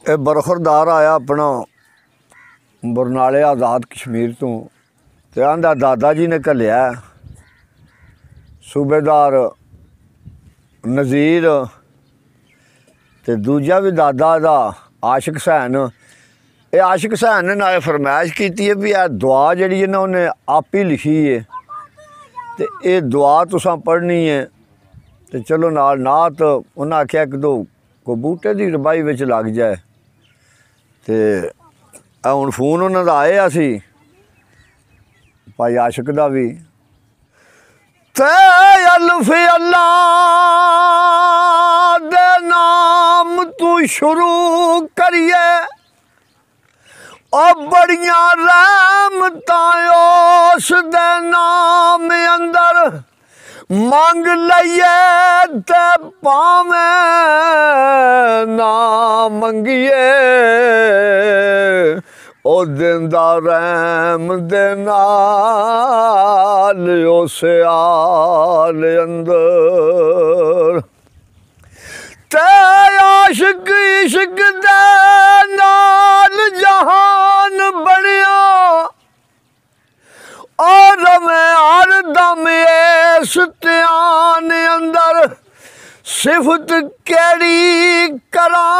ਇਹ ਬਰਖੁਰਦਾਰ ਆਇਆ ਆਪਣਾ ਬਰਨਾਲੇ ਆਜ਼ਾਦ ਕਸ਼ਮੀਰ ਤੋਂ ਤੇ ਆਂਦਾ ਦਾਦਾ ਜੀ ਨੇ ਘੱਲਿਆ सूबेदार नज़ीर ते दूजा भी दादा दा आशिक हुसैन। ये आशिक हुसैन ने नाले फरमाइश की है भी यह दुआ जी है ना उन्हें आप ही लिखी है तो ये दुआ तुसां पढ़नी है। तो चलो नाल नात उन्हें आख्या कि दो को बूटे की रबाई विच लग जाए। तो हुण फोन उन्होंने आया सी भाई आशिक का भी ते अल्फ अल्लाह दे नाम तू शुरू करिए और बड़िया रहमतां उस दे नाम अंदर मंग लइए ते पावे ना मंगिए ओ दिंदा रहम दे नाल उस आल अंदर ते आशिक इश्क दे नाल जहान बनिया और मैं हर दम इस ध्यान अंदर सिफत केड़ी करा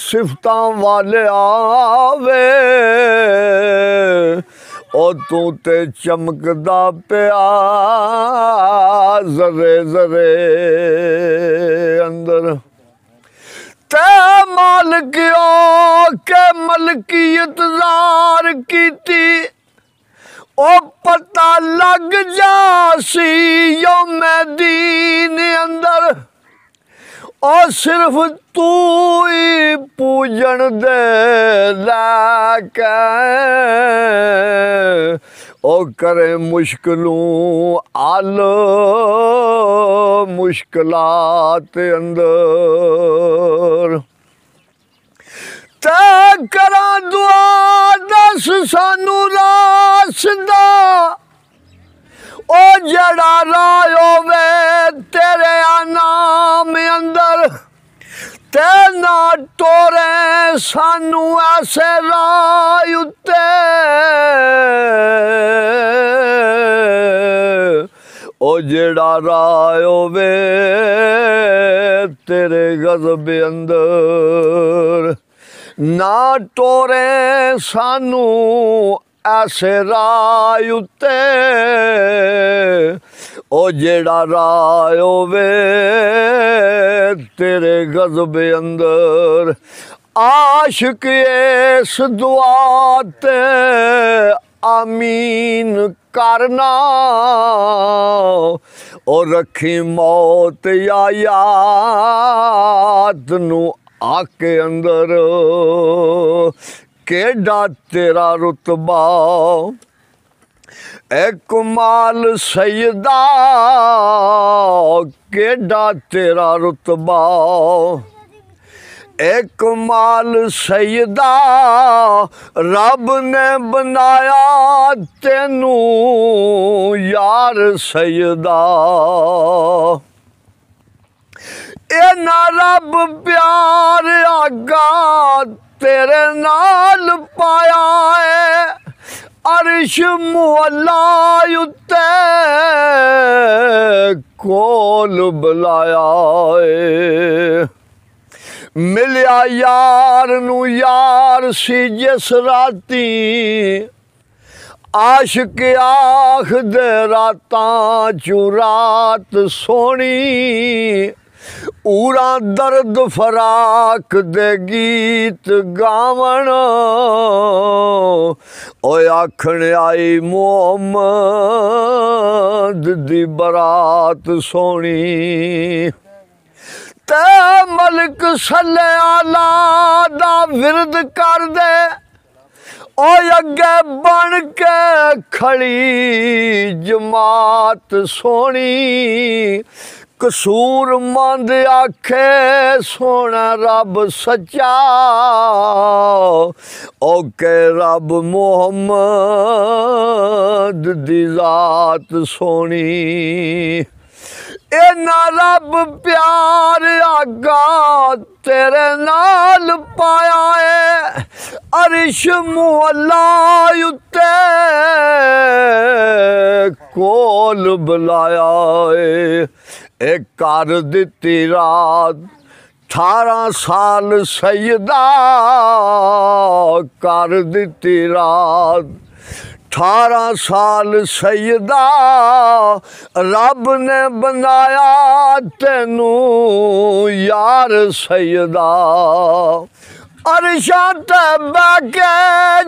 सिफतां वाले आवे ओ तू ते चमकदा पिया जरे जरे अंदर ते मालिकियो के मलकियत ज़ार कीती ओ पता लग जासी यौमे दीन अंदर ओ सिर्फ तू ही पूजन दे लाके ओ करे मुश्किलों आल मुश्किलात अंदर ते करा दुआ दस सानू रासदा ओ जड़ा रायो वे तेरे नाम अंदर ते ना टोरे सानू ऐसे राय उत्ते ओ जड़ा रायो वे तेरे गज़ब अंदर ना टोरे सानू ऐसे राय उत्ते ओ जेड़ा राय होवे तेरे गज़ब अंदर आशिक इस दुआ ते आमीन करना ओ रखी मौत या याद नू आके अंदर केडा तेरा रुतबा एक माल सैयदा केडा तेरा रुतबा एक माल सैयदा रब ने बनाया तेनू यार सैयदा ए ना रब प्यार आगा तेरे नाल पाया है अरिश मुअल्ला उत्ते कोल बुलाया है मिलिया यार नू यार सी जिस राती आशिक आख दे रातां चू रात सोनी उरा दर्द फराक दे गीत गावण ओए आखण आई मोहम्मद दी बरात सोनी ते मलिक सल्ले आला दा विरद कर दे ओ अगे बन के खड़ी जमात सोनी कसूर मंद आखे सोना रब सच्चा ओ के रब मोहम्मद दी जात सोनी इन्ना रब प्यार आगा तेरे नाल पाया है अरिश मुअल्ला उत्ते कोल बुलाया है ए कर दित्ती रात 18 साल सैयदा कर दित्ती रात 18 साल सैयदा रब ने बनाया तेनू यार सैयदा अरशां ते बैठ के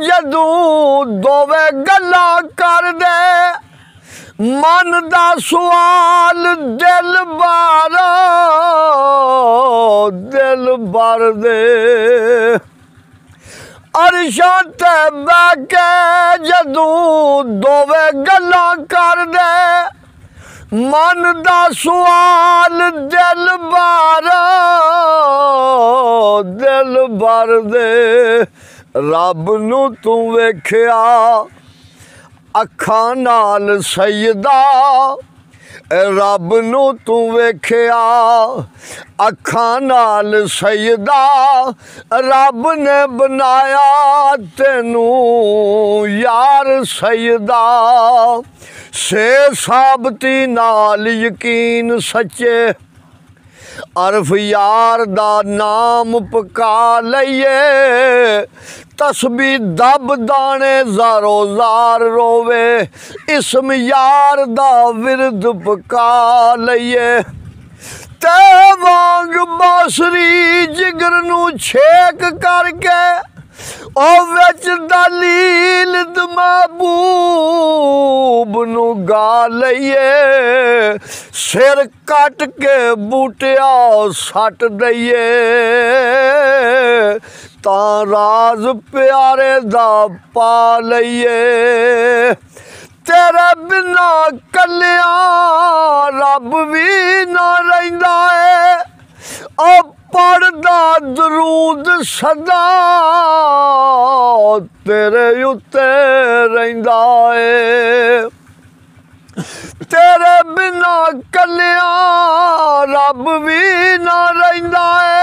जदूं दोवे गल्लां कर दे मन दा सवाल दिल भर दे अरशां ते बैठ के जदूं दोवे गल्लां कर दे मन दा सवाल दिल भर दे रब नू तू वेख्या अखां नाल सैयदा रब नू तू वेख्या अखां नाल सैयदा रब ने बनाया तेनू यार सैयदा से साबती नाल यकीन सच्चे अरफ यार दा नाम पका लइए तस्बी दब दाने ज़ारो ज़ार रोवे इसम यार दा विरद पका लइए ते वांग बासरी जिगर नू छेक करके ओ विच दलील महबूब नू गा लइए सिर कट के बूटिया सट दइए तां राज प्यारे दा पा लइए तेरे बिना कलिया रब भी ना रहिंदा है ओ पढ़दा दरूद सदा तेरे उत्ते रहिंदा है तेरे बिना कलिया रब भी ना रहिंदा है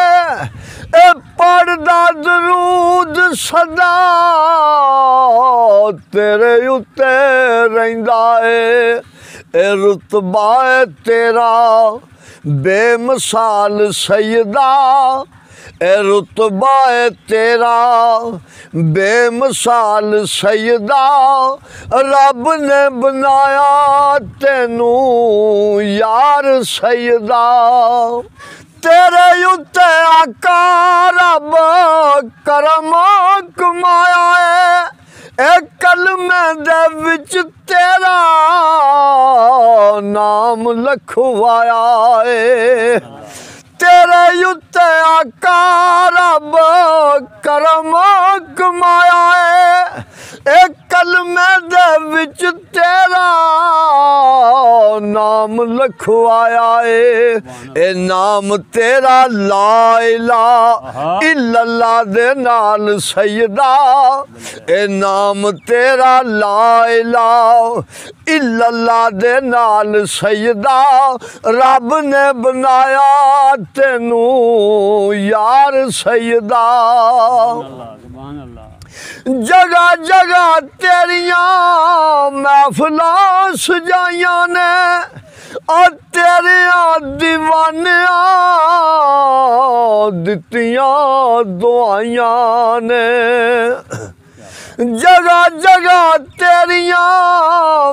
ए पढ़दा दरूद सदा तेरे उत्ते रहिंदा है ए रुतबा है तेरा बेमिसाल सैयदा ए रुतबा है तेरा बेमिसाल सैयदा रब ने बनाया तेनू यार सैयदा तेरे उत्ते आका रब करम कमाया है ए कलमे दे विच तेरा नाम लिखवाया है तेरे उत्ते आका रब करम कमाया है ए कलमे दे विच तेरा नाम लिखवाया है ए नाम तेरा ला इलाहा इल्लल्लाह दे नाल सैयदा ए नाम तेरा ला इलाहा इल्लल्लाह दे नाल सैयदा रब ने बनाया तेनू यार सैयदा जगह जगह तेरिया महफिलां सजाइया ने और तेरिया दीवानिया दित्तियां दुआइया ने जगह जगह तेरिया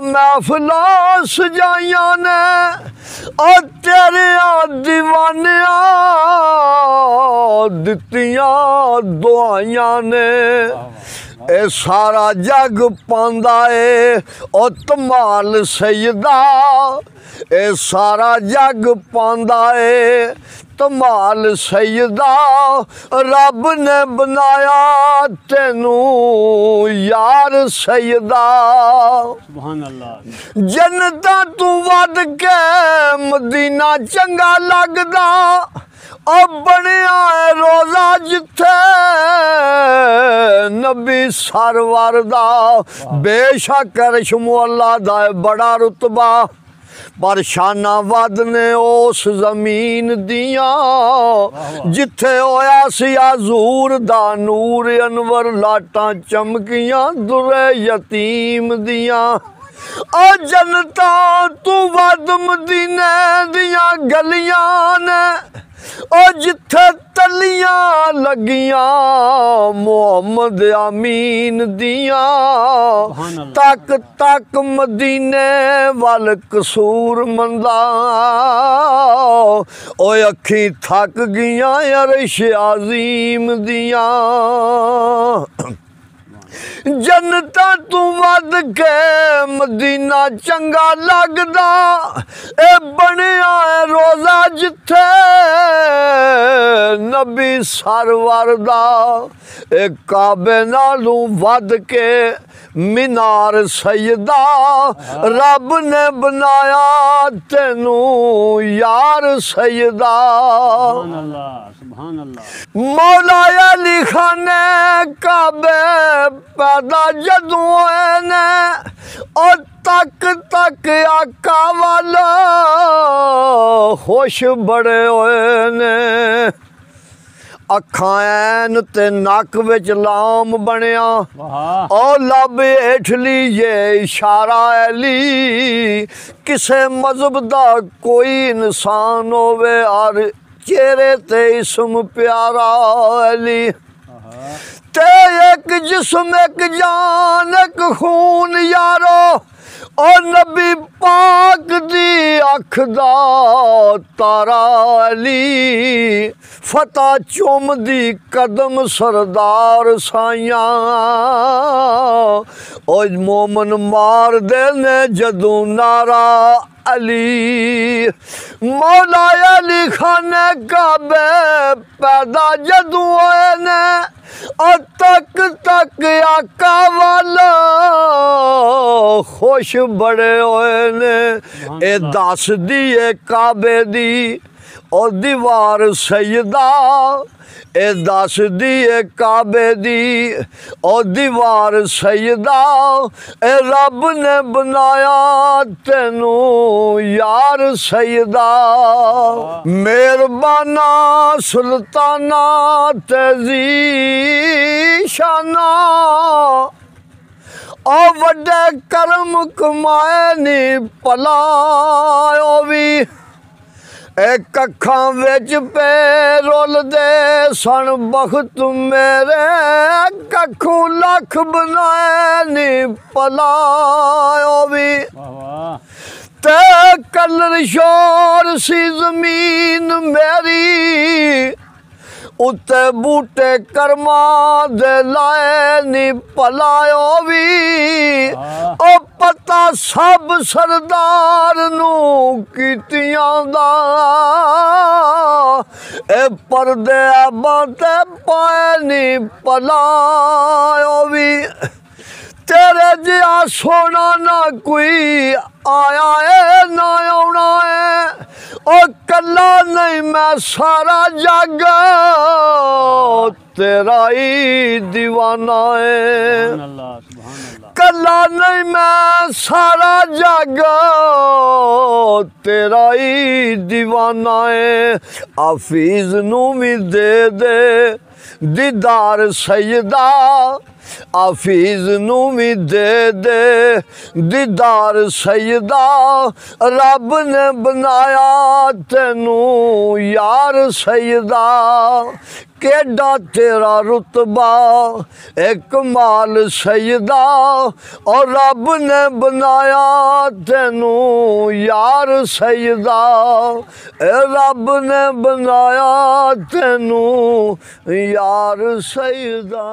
महफिलां सजाइया ने और तेरिया दीवानिया दित्तियां दुआइया ने ए सारा जग पांदा है ओ धमाल सैयदा ए सारा जग पांदा है धमाल सैयदा रब ने बनाया तेनू यार सैयदा सुभान अल्लाह जन्नतां तू वध के मदीना चंगा लगदा ओ बनया है रोज़ा जिथे नबी सरवर दा बेशक अरश मुअल्ला दा बड़ा रुतबा पर शाना वध ने उस जमीन दियां जिथे होया सी हजूर दा नूर अनवर लाटां चमकियां दुरे यतीम दियां ओ जनता तू वध मदीने दियां गलियां ने ओ जिथे तलियां लगियां मोहम्मद आमीन दियां तक तक मदीने वल कसूर मंदा ओ अखी थक गियां अरश अजीम दियां जनता तू वध के मदीना चंगा लगदा ए बनया है रोजा जिथे नबी सरवर दा ए काबे नालों वध के मीनार सैयदा रब ने बनाया तेनू यार सैयदा मौला अली खाने काबे पैदा जदों होए ने और तक तक आका वाला खुश बड़े होए ने अखां ऐन ते नक विच लाम बनया ओ लब हेठली ये इशारा अली किसे मजहब दा कोई इंसान होवे और चेहरे ते इसम प्यारा अली ते एक जिस्म एक जान एक खून यारो ओ नबी पाक दी अख दा तारा अली फता चुम दी कदम सरदार साइयां ओ मोमन मार दे ने जदों नारा अली मौला अली खाने काबे पैदा जदों होए ने और तक तक आका वाला खुश बड़े होए ने ए दस दी ए काबे दी और दीवार सैयदा ए दस दी ए काबे दी और दीवार सैयदा ए रब ने बनाया तेनू यार सैयदा मेहरबाना सुल्ताना तेजी शाना ओ वड्डे करम कमाए नी भला भी एक अखां विच पे रुल दे सन बख्त मेरे कखू लख बनाए नी भला भी ते कलर शोर सी जमीन मेरी उत्ते बूटे कर्मा दे लाए नी भलायो भी ओ पता सब सरदार नू कीतियां दा ए पर्दे बाते पाए नी भलायो भी तेरे जिहा सोना ना कोई आया है ना आना है ओ कला नहीं मैं सारा जग तेरा ही दीवाना है कला नहीं मैं सारा जग तेरा ही दीवाना है हाफिज नू भी दे दीदार सैयदा हाफिज नू भी दे दीदार सैयदा रब ने बनाया तेनू यार सैयदा केडा तेरा रुतबा एक माल सैयदा और रब ने बनाया तेनू यार सैयदा रब ने बनाया तेनू यार सैयदा